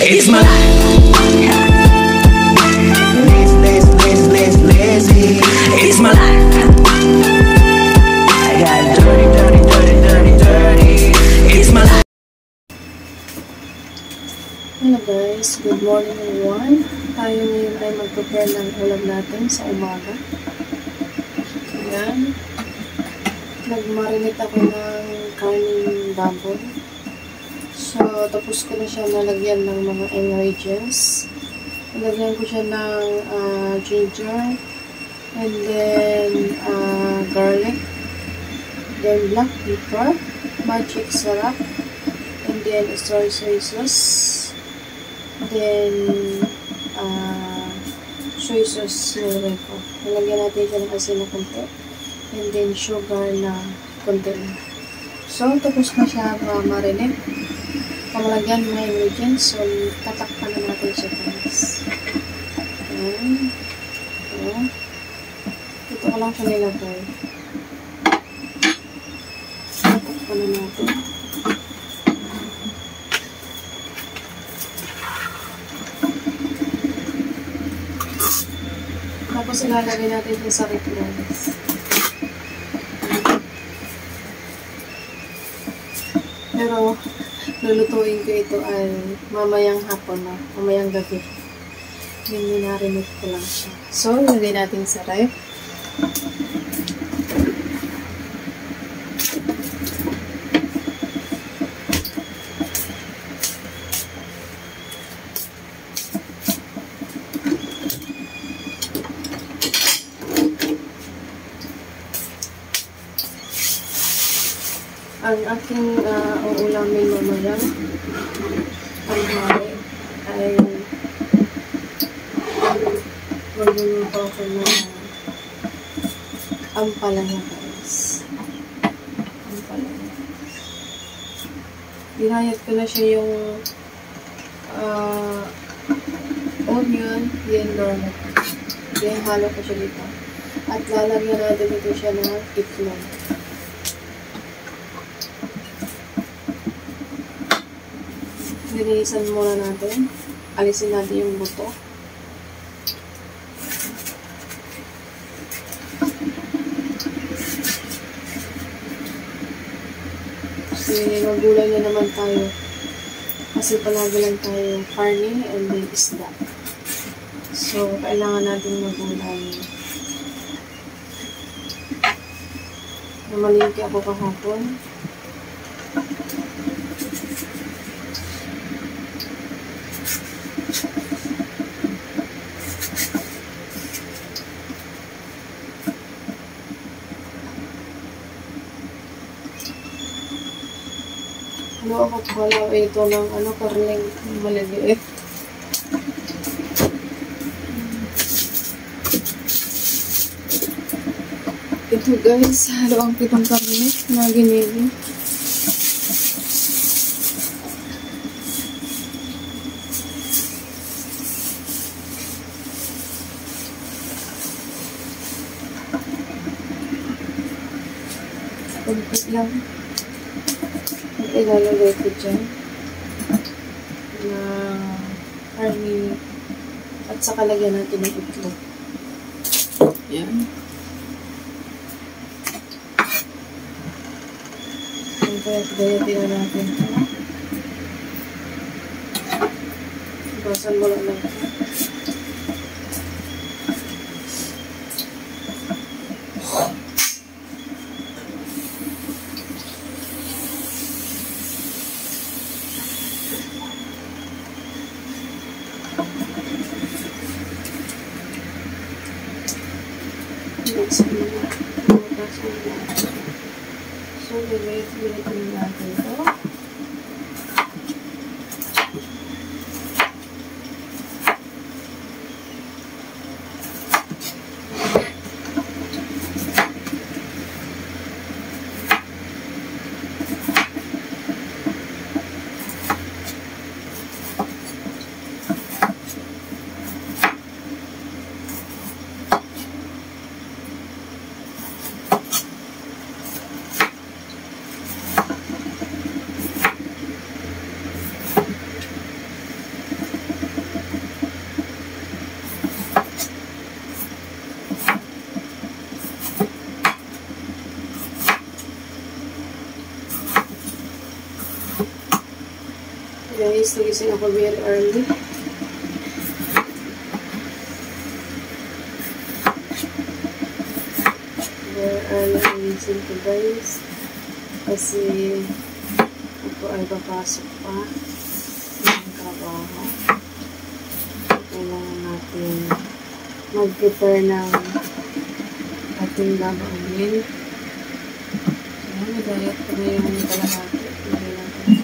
It's my life. Lazy. It's my life. I got dirty. It's my life. Hello guys, good morning everyone. Tayo ngayon ay mag-prepare ng ulam natin sa umaga. Ayan. Nag-marinate ako ng karning baboy. So, tapos ko na siya nalagyan ng mga ingredients. Nalagyan ko siya ng ginger, and then garlic, then black pepper, magic syrup, and then soy sauce, then soy sauce nilagay ko. Nalagyan natin siya ng asin na konti, and then sugar na konti. So, tapos na siya marinate. Pamalagyan mga ingredients. So, tatakpan na natin siya guys. Ayan. Ayan. Ito ko lang siya nilagay. Tatakpan na natin. Tapos ilalagay natin ito sa rep guys. Pero, lulutuin ko ito ay mamayang hapon na, mamayang gabi. Minarinate ko lang siya. So, ilagay natin sa ref. Ang aking uulamin mamaya ay magluluto ako ng ampalaya guys. Ampalaya. Ginayat ko na siya yung onion, then garlic. Then halo ko siya dito. At lalagyan natin dito siya ng itlog. Linisan muna natin. Alisin natin yung buto. Kasi magulay na naman tayo. Kasi palagi lang tayo karne and then isda. So, kailangan natin magulay. Namalingki ako kahapon. Ako pala ito ng karning maliliit. Ito guys, halo ang pitong karne na ginili. Pagpit lang. Ilalagay ko dyan na karne at saka lagyan natin ng itlog. Yan. Gayat-gayatin na natin. Basan mo lang lang. So, wait natin ito. guys, nagising ako very early. Very early nagising ko guys. Kasi ako ay papasok pa ng trabaho. Kailangan natin mag-prepare ng ating gagawin. So, nagayat ko na yung kalahati. Hindi lang ko.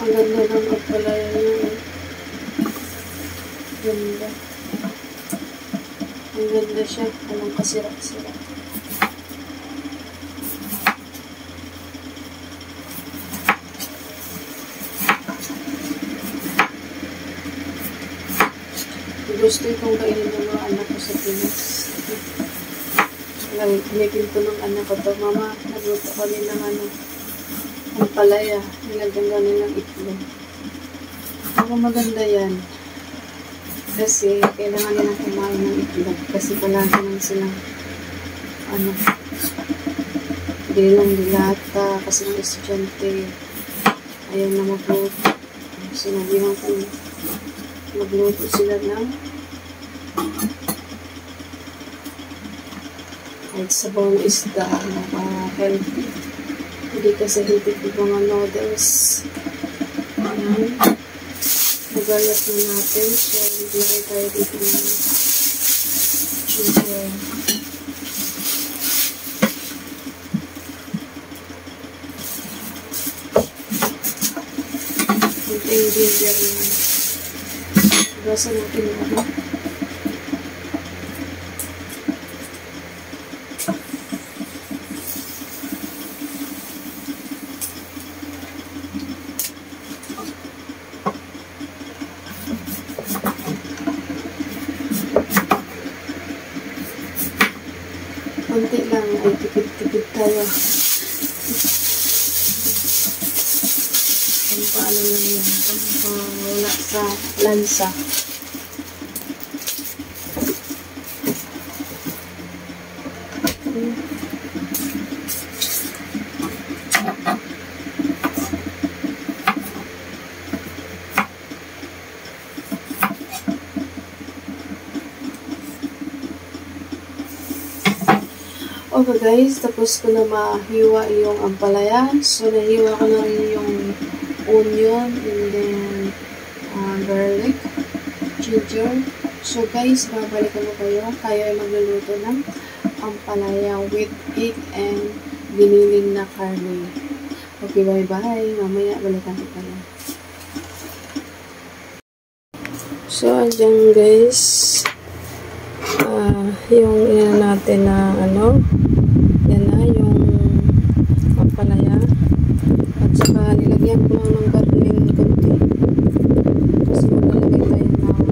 Ang ganda ng agpalaya niya. Ganda. Ang ganda siya. Walang kasira-sira. Gusto itong kainin ng mga anak ko sa Pinas. Pinipinto ng anak ko to. Mama, nagluto kami ng ang palaya. Nilagyan kami ng itlog. Ako maganda yan. Kasi kailangan nilang kumain ng itlog. Kasi palagi naman silang bilang dilata. Kasi ng estudyante ayaw na magluto. Sinabihan ko magluto sila ng kahit sabaw na isda na healthy. Hindi kasi healthy po mga noodles. Ayan. Nagayat na natin. So, maglagay tayo dito ng ginger. Kunting ginger na. Basa natin yung konti lang ay tipid-tipid tayo. Paano lang yan. Wala sa lansa. Okay guys, tapos ko na mahiwa yung ampalaya. So, nahiwa ko na rin yung onion and then garlic, ginger. So guys, babalikan ko kayo. Tayo ay magluluto ng ampalaya with egg and giniling na karne. Okay, bye-bye. Mamaya balikan ko kayo. So, andyan guys. Yung ina natin na yan na yung ampalaya. At saka nilagyan ko lang ng garling konti. Kasi nilagay tayo ng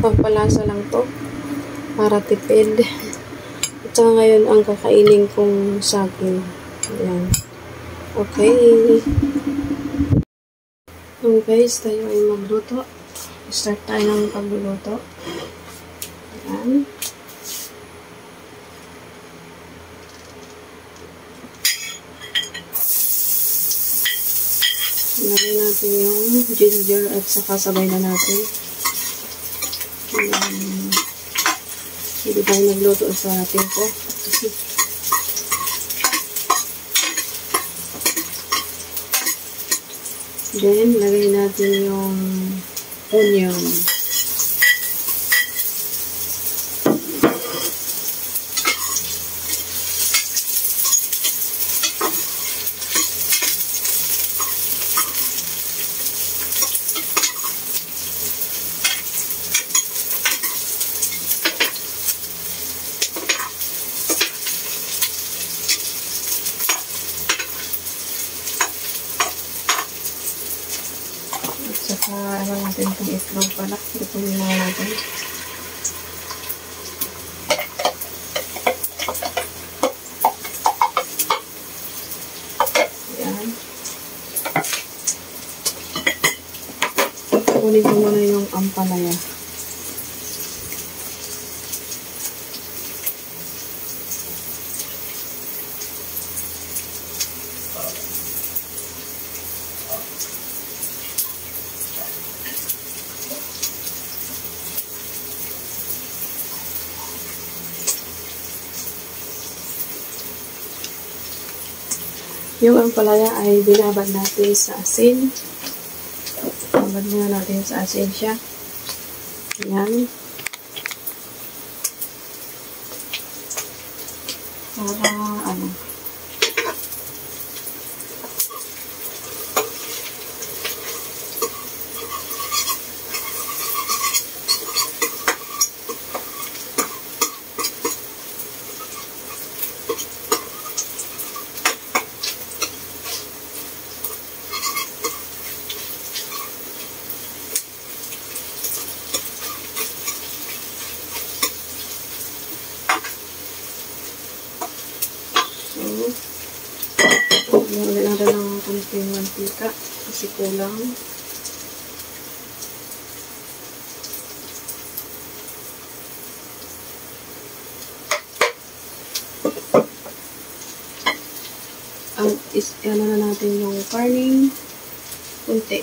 pampalasa lang to para tipid. At saka ngayon ang kakainin kong saging. Ayan. Okay. So guys, tayo ay magluto. Start tayo ng pagluluto. Ayan. Ilagay natin yung ginger at saka sabay na natin. Hindi tayo nagluto sa tempo. Then, lagay natin yung onion. Ano natin itong itlog pala. Lutuin muna natin. Ayan. Kunin ko muna yung ampalaya. Yung ampalaya ay binabad natin sa asin. Binabad muna natin sa asin siya. Ayan. Para ano. Lagyan natin ng konting mantika kasi kulang. Ano na natin yung karning kunti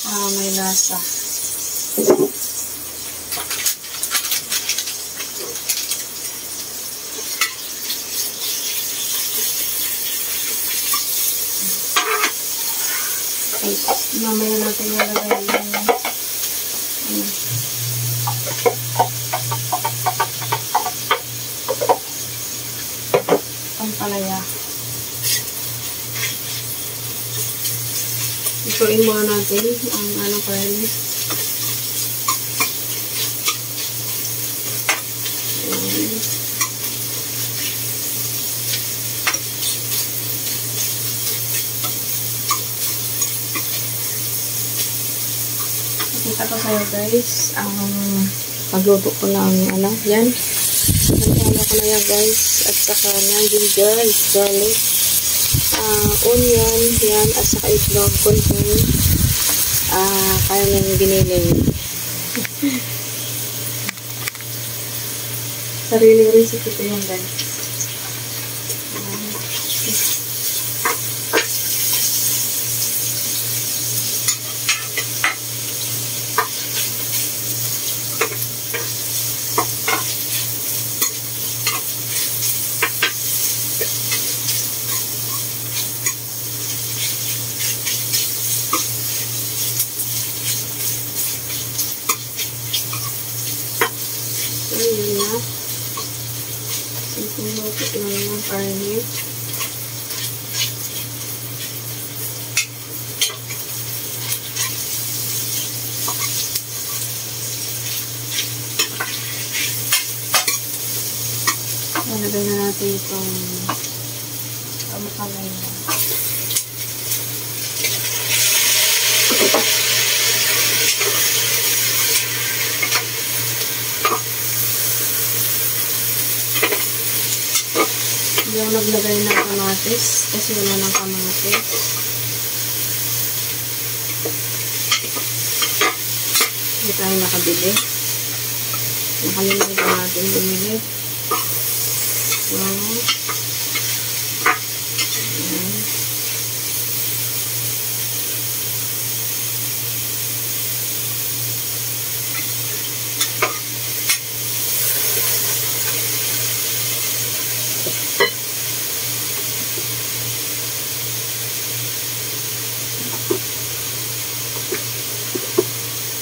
para may lasa. Mamaya natin nalagay yung ampalaya. Ituin muna natin ang karne. Kita ko sa'yo guys, ang pagluto ko ng yan. Nagkala ko na yan guys, at saka yan, ginger, garlic, onion, yan, at saka itlog, konting karneng giniling. Sariling recipe ko yung guys. Ayan na. Simple luto lang ng karne. Nalagay na natin itong ampalaya. Hindi ako naglagay ng kamatis kasi wala ng kamatis. Hindi tayo nakabili. Nakalimutan natin bumili. Wow.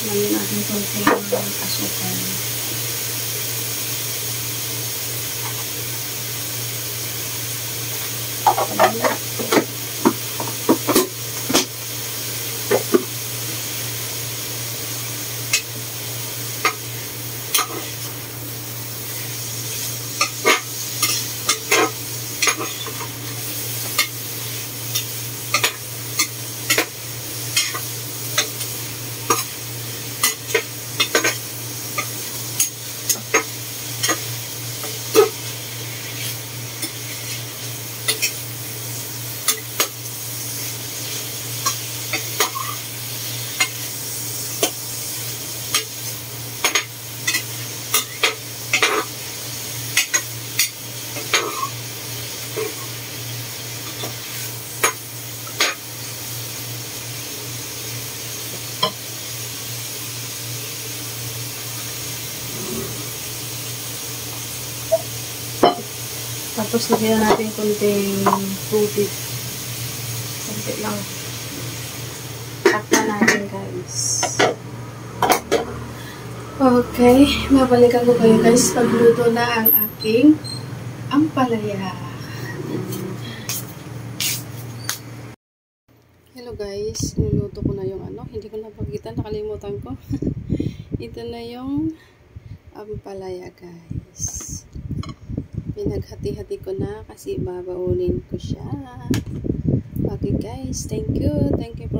Lagyan natin konting asukal. Tapos lagyan natin konting tubig. Konti lang. Takpan natin, guys. Okay, mabalikan ko kayo, guys. Pagluto na ang aking ampalaya. Hello, guys. Nuluto ko na yung ano. Hindi ko napagitan. Nakalimutan ko. Ito na yung ampalaya, guys. Pinaghati-hati ko na kasi babaunin ko siya. Okay, guys. Thank you. Thank you for